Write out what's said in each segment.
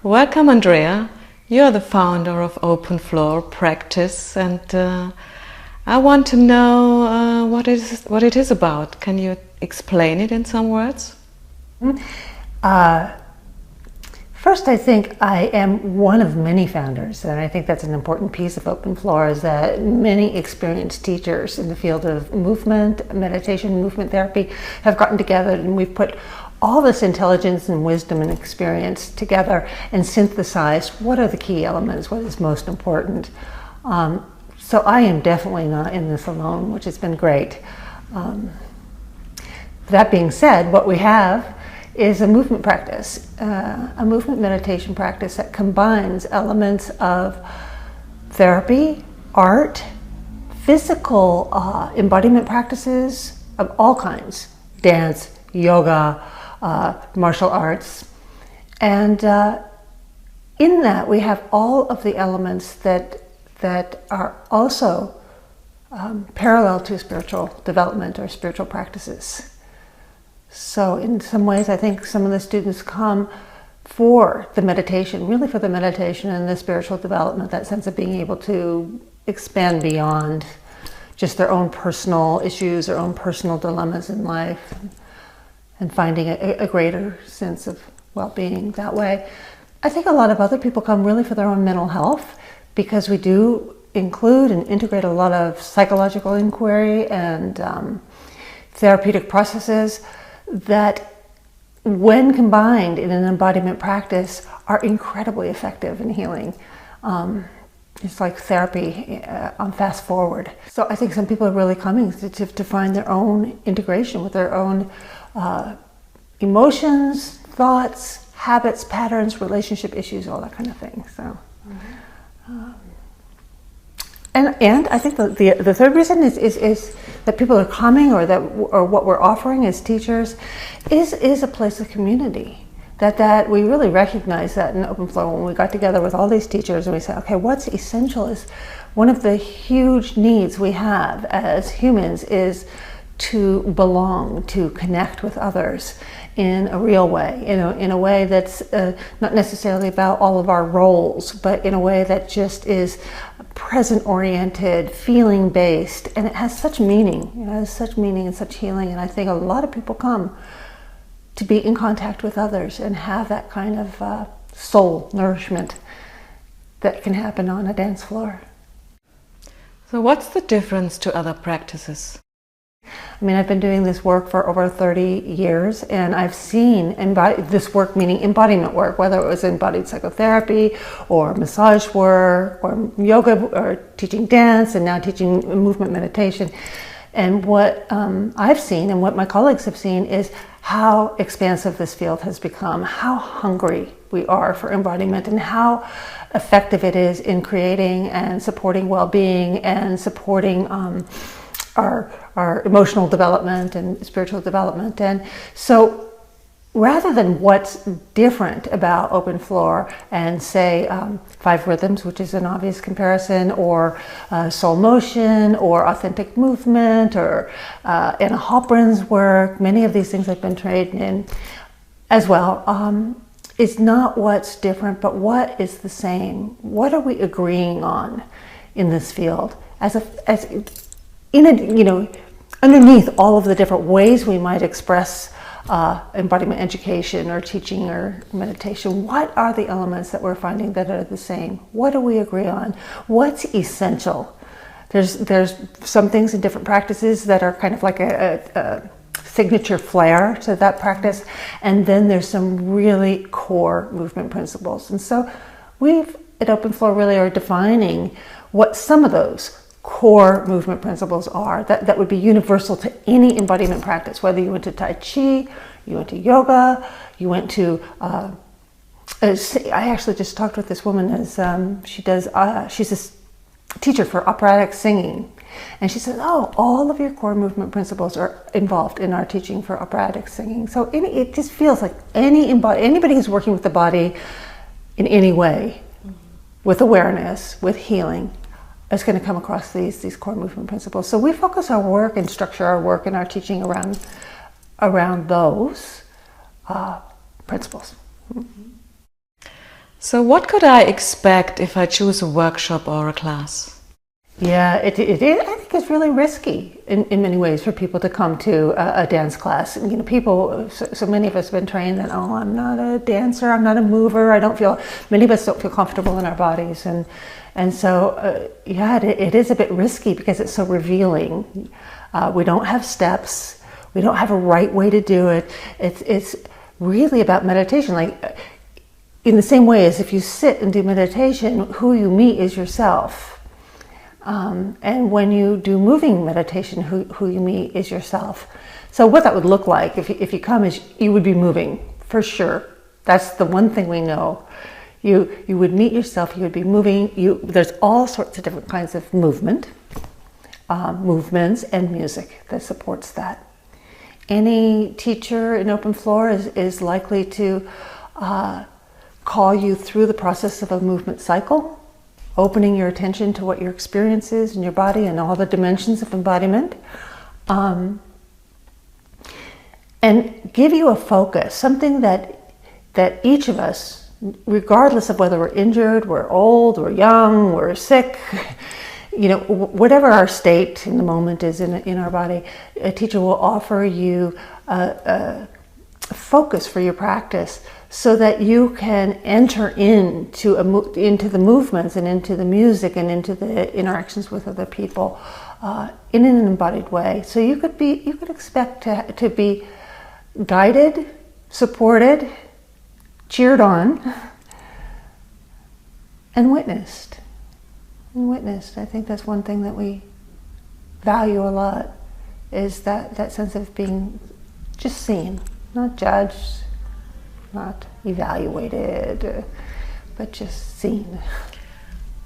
Welcome, Andrea. You're the founder of Open Floor Practice, and I want to know what it is about. Can you explain it in some words? First, I think I am one of many founders, and I think that's an important piece of Open Floor, is that many experienced teachers in the field of movement, meditation, movement therapy have gotten together, and we've put all this intelligence and wisdom and experience together and synthesized what are the key elements, what is most important. So I am definitely not in this alone, which has been great. That being said, what we have is a movement practice, a movement meditation practice that combines elements of therapy, art, physical embodiment practices of all kinds, dance, yoga, martial arts. And in that we have all of the elements that are also parallel to spiritual development or spiritual practices. So in some ways, I think some of the students come for the meditation, really for the meditation and the spiritual development, that sense of being able to expand beyond just their own personal issues, their own personal dilemmas in life, and finding a greater sense of well-being that way. I think a lot of other people come really for their own mental health, because we do include and integrate a lot of psychological inquiry and therapeutic processes that, when combined in an embodiment practice, are incredibly effective in healing. It's like therapy on fast forward. So I think some people are really coming to find their own integration with their own emotions, thoughts, habits, patterns, relationship issues, all that kind of thing. So, and I think the third reason is that people are coming, or what we're offering as teachers is a place of community. That we really recognize that in Open Floor when we got together with all these teachers and we said, okay, what's essential is one of the huge needs we have as humans is to belong, to connect with others in a real way, in a way that's not necessarily about all of our roles, but in a way that just is present-oriented, feeling-based, and it has such meaning. It has such meaning and such healing, and I think a lot of people come to be in contact with others and have that kind of soul nourishment that can happen on a dance floor. So what's the difference to other practices? I mean, I've been doing this work for over 30 years, and I've seen this work, meaning embodiment work, whether it was embodied psychotherapy or massage work or yoga or teaching dance and now teaching movement meditation. And what I've seen and what my colleagues have seen is how expansive this field has become, how hungry we are for embodiment, and how effective it is in creating and supporting well-being and supporting our emotional development and spiritual development. And so rather than what's different about Open Floor and say 5 rhythms, which is an obvious comparison, or soul motion or authentic movement, or Anna Halprin's work, many of these things I've been trained in as well, is not what's different, but what is the same. What are we agreeing on in this field underneath all of the different ways we might express embodiment education or teaching or meditation? What are the elements that we're finding that are the same? What do we agree on? What's essential? There's some things in different practices that are kind of like a signature flair to that practice, and then there's some really core movement principles. And so we've at Open Floor really are defining what some of those core movement principles are that would be universal to any embodiment practice, whether you went to Tai Chi, you went to yoga, you went to I actually just talked with this woman as she's a teacher for operatic singing, and she said, all of your core movement principles are involved in our teaching for operatic singing. So it just feels like anybody who's working with the body in any way, with awareness, with healing, is going to come across these core movement principles. So we focus our work and structure our work and our teaching around those principles. So what could I expect if I choose a workshop or a class? Yeah, it is. I think it's really risky in many ways for people to come to a dance class. You know, people, so many of us have been trained that, oh, I'm not a dancer, I'm not a mover, many of us don't feel comfortable in our bodies. And so, yeah, it is a bit risky because it's so revealing. We don't have steps, we don't have a right way to do it. It's really about meditation. Like, in the same way as if you sit and do meditation, who you meet is yourself. And when you do moving meditation, who you meet is yourself. So what that would look like if you come is you would be moving, for sure. That's the one thing we know. You would meet yourself, you would be moving. There's all sorts of different kinds of movements and music that supports that. Any teacher in open floor is likely to call you through the process of a movement cycle, opening your attention to what your experience is in your body and all the dimensions of embodiment, and give you a focus, something that each of us, regardless of whether we're injured, we're old, we're young, we're sick, you know, whatever our state in the moment is in our body, a teacher will offer you a focus for your practice so that you can enter into the movements and into the music and into the interactions with other people in an embodied way. So you could expect to be guided, supported, cheered on, and witnessed. I think that's one thing that we value a lot, is that sense of being just seen, not judged, not evaluated, but just seen.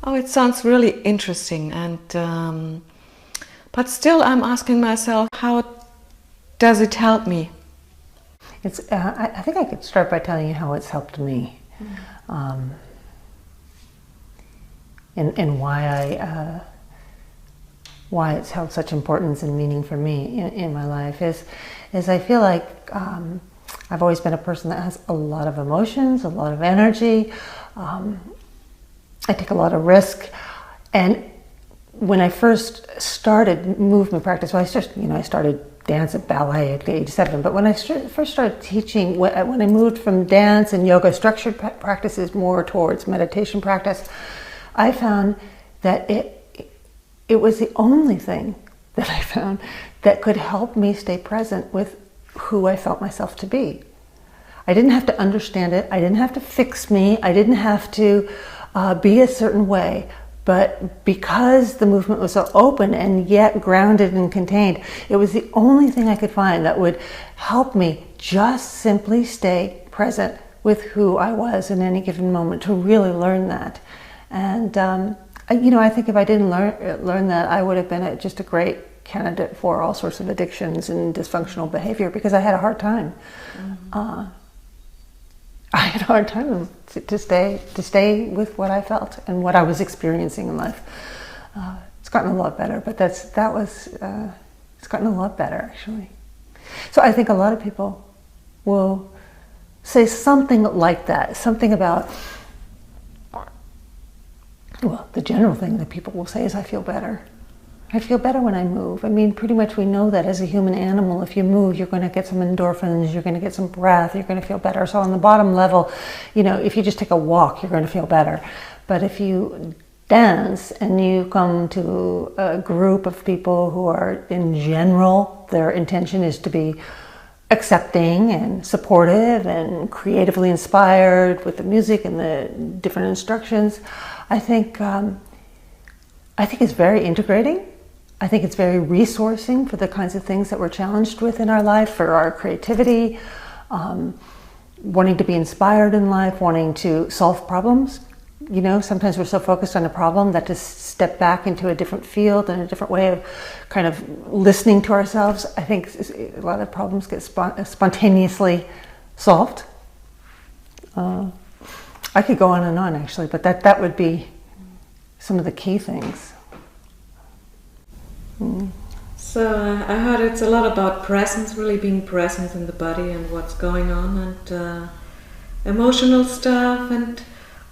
Oh, it sounds really interesting, and but still I'm asking myself, how does it help me? I think I could start by telling you how it's helped me. And why it's held such importance and meaning for me in my life is I feel like I've always been a person that has a lot of emotions, a lot of energy. I take a lot of risk, and when I first started movement practice, well, I started dance and ballet at age 7. But when I first started teaching, when I moved from dance and yoga structured practices more towards meditation practice, I found that it was the only thing that I found that could help me stay present with who I felt myself to be. I didn't have to understand it. I didn't have to fix me. I didn't have to be a certain way. But because the movement was so open and yet grounded and contained, it was the only thing I could find that would help me just simply stay present with who I was in any given moment, to really learn that. And I think if I didn't learn that, I would have been just a great candidate for all sorts of addictions and dysfunctional behavior, because I had a hard time. I had a hard time to stay with what I felt and what I was experiencing in life. It's gotten a lot better, but it's gotten a lot better, actually. So I think a lot of people will say something like that, something about, well, the general thing that people will say is, I feel better. I feel better when I move. I mean, pretty much we know that as a human animal, if you move, you're going to get some endorphins, you're going to get some breath, you're going to feel better. So on the bottom level, if you just take a walk, you're going to feel better. But if you dance and you come to a group of people who are, in general, their intention is to be accepting and supportive and creatively inspired with the music and the different instructions, I think it's very integrating. I think it's very resourcing for the kinds of things that we're challenged with in our life, for our creativity, wanting to be inspired in life, wanting to solve problems. Sometimes we're so focused on a problem that to step back into a different field and a different way of kind of listening to ourselves, I think a lot of problems get spontaneously solved. I could go on and on, actually, but that would be some of the key things. So I heard it's a lot about presence, really being present in the body and what's going on, and emotional stuff. And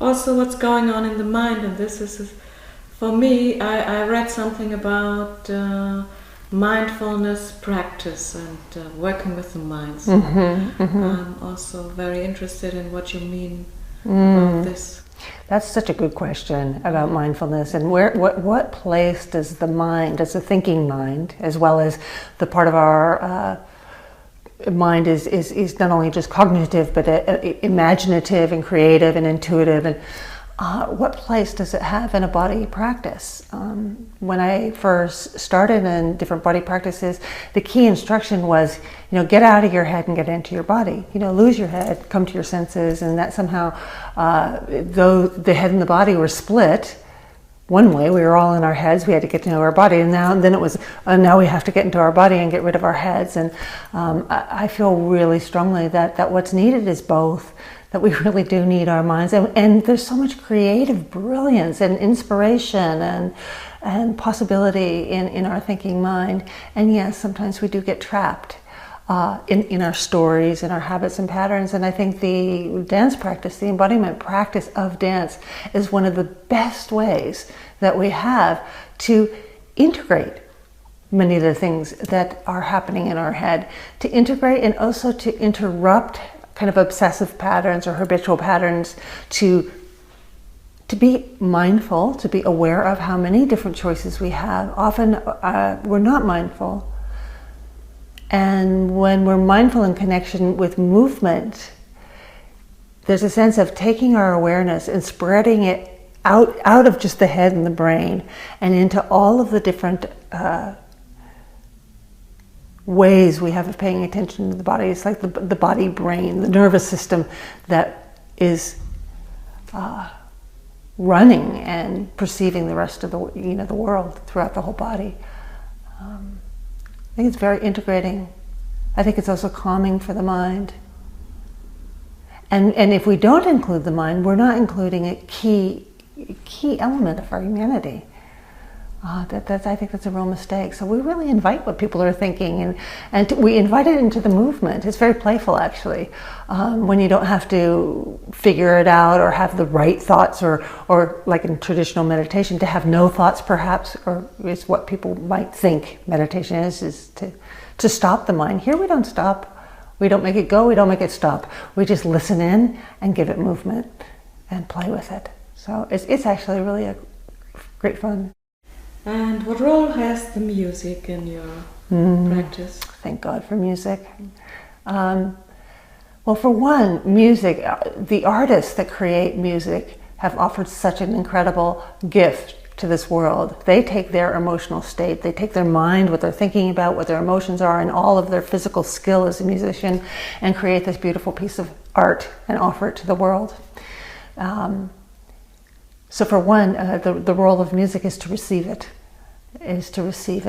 also what's going on in the mind. And this is, for me, I read something about mindfulness practice and working with the mind. So I'm also very interested in what you mean about this. That's such a good question about mindfulness, and what place does the mind, as a thinking mind, as well as the part of our mind is not only just cognitive but imaginative and creative and intuitive, and what place does it have in a body practice? When I first started in different body practices, the key instruction was, get out of your head and get into your body. Lose your head, come to your senses, and that somehow, though the head and the body were split, one way, we were all in our heads, we had to get to know our body, and then it was, now we have to get into our body and get rid of our heads. And I feel really strongly that what's needed is both, that we really do need our minds. And there's so much creative brilliance and inspiration and possibility in our thinking mind. And yes, sometimes we do get trapped in our stories, in our habits and patterns. And I think the dance practice, the embodiment practice of dance, is one of the best ways that we have to integrate many of the things that are happening in our head, to integrate and also to interrupt kind of obsessive patterns or habitual patterns, to be mindful, to be aware of how many different choices we have. Often we're not mindful. And when we're mindful in connection with movement, there's a sense of taking our awareness and spreading it out of just the head and the brain and into all of the different ways we have of paying attention to the body. It's like the body brain, the nervous system that is running and perceiving the rest of the the world throughout the whole body. I think it's very integrating. I think it's also calming for the mind. And if we don't include the mind, we're not including a key element of our humanity. I think that's a real mistake. So we really invite what people are thinking, and we invite it into the movement. It's very playful, actually, when you don't have to figure it out or have the right thoughts, or like in traditional meditation, to have no thoughts, perhaps, or is what people might think meditation is to stop the mind. Here we don't stop. We don't make it go. We don't make it stop. We just listen in and give it movement and play with it. So it's actually really a great fun. And what role has the music in your practice? Thank God for music. Well, for one, music, the artists that create music have offered such an incredible gift to this world. They take their emotional state, they take their mind, what they're thinking about, what their emotions are, and all of their physical skill as a musician, and create this beautiful piece of art and offer it to the world. So for one, the role of music is to receive it, and to receive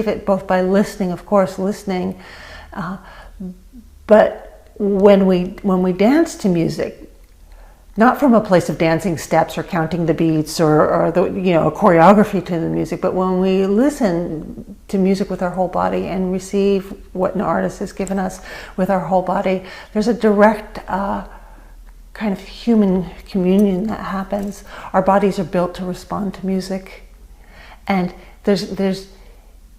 it both by listening, of course, but when we dance to music, not from a place of dancing steps or counting the beats or the a choreography to the music, but when we listen to music with our whole body and receive what an artist has given us with our whole body, there's a direct kind of human communion that happens. Our bodies are built to respond to music, and there's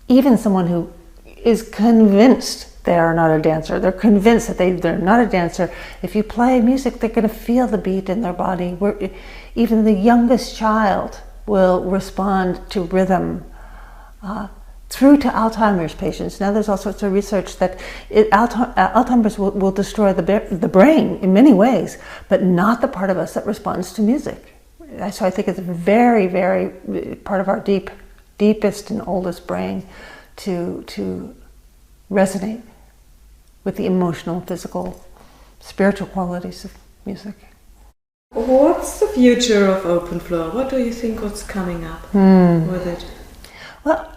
even someone who is convinced they are not a dancer. They're convinced that they're not a dancer. If you play music, they're going to feel the beat in their body. Even the youngest child will respond to rhythm. Through to Alzheimer's patients. Now there's all sorts of research that Alzheimer's will destroy the brain in many ways, but not the part of us that responds to music. So I think it's very, very part of our deepest and oldest brain to resonate with the emotional, physical, spiritual qualities of music. What's the future of Open Floor? What do you think what's coming up with it? Well,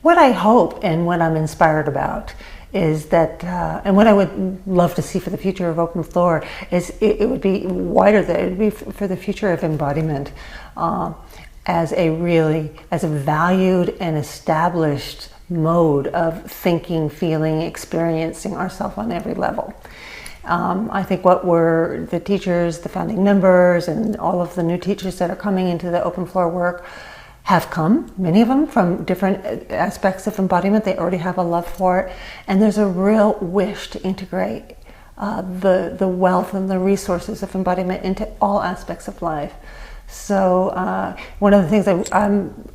what I hope and what I'm inspired about is that, and what I would love to see for the future of Open Floor is it would be wider. It would be for the future of embodiment as a valued and established mode of thinking, feeling, experiencing ourselves on every level. I think what we're, the teachers, the founding members, and all of the new teachers that are coming into the open floor work have come, many of them, from different aspects of embodiment. They already have a love for it, and there's a real wish to integrate the wealth and the resources of embodiment into all aspects of life. So one of the things that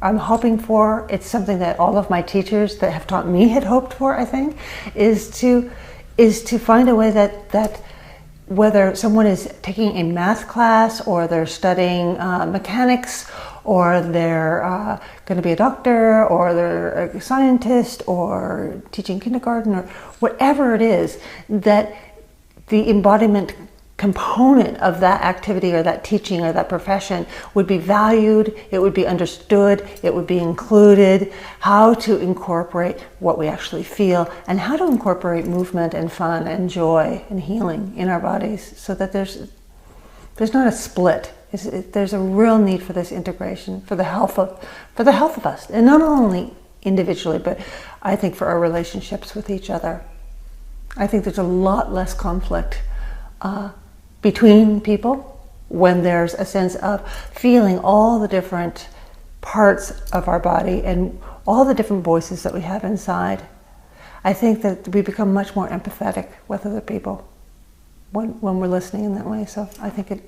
I'm hoping for, it's something that all of my teachers that have taught me had hoped for, I think, is to find a way that whether someone is taking a math class or they're studying mechanics, or they're going to be a doctor, or they're a scientist, or teaching kindergarten, or whatever it is, that the embodiment component of that activity or that teaching or that profession would be valued, it would be understood, it would be included, how to incorporate what we actually feel, and how to incorporate movement and fun and joy and healing in our bodies, so that there's not a split. There's a real need for this integration for the health of us, and not only individually, but I think for our relationships with each other. I think there's a lot less conflict between people when there's a sense of feeling all the different parts of our body and all the different voices that we have inside. I think that we become much more empathetic with other people when we're listening in that way. So I think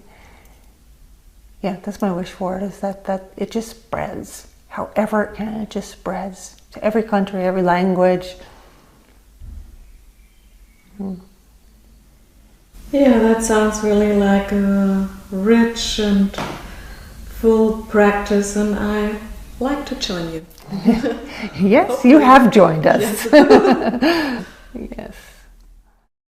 that's my wish for it, is that it just spreads. However it can, it just spreads to every country, every language. Yeah, that sounds really like a rich and full practice, and I like to join you. Yes, you have joined us. Yes.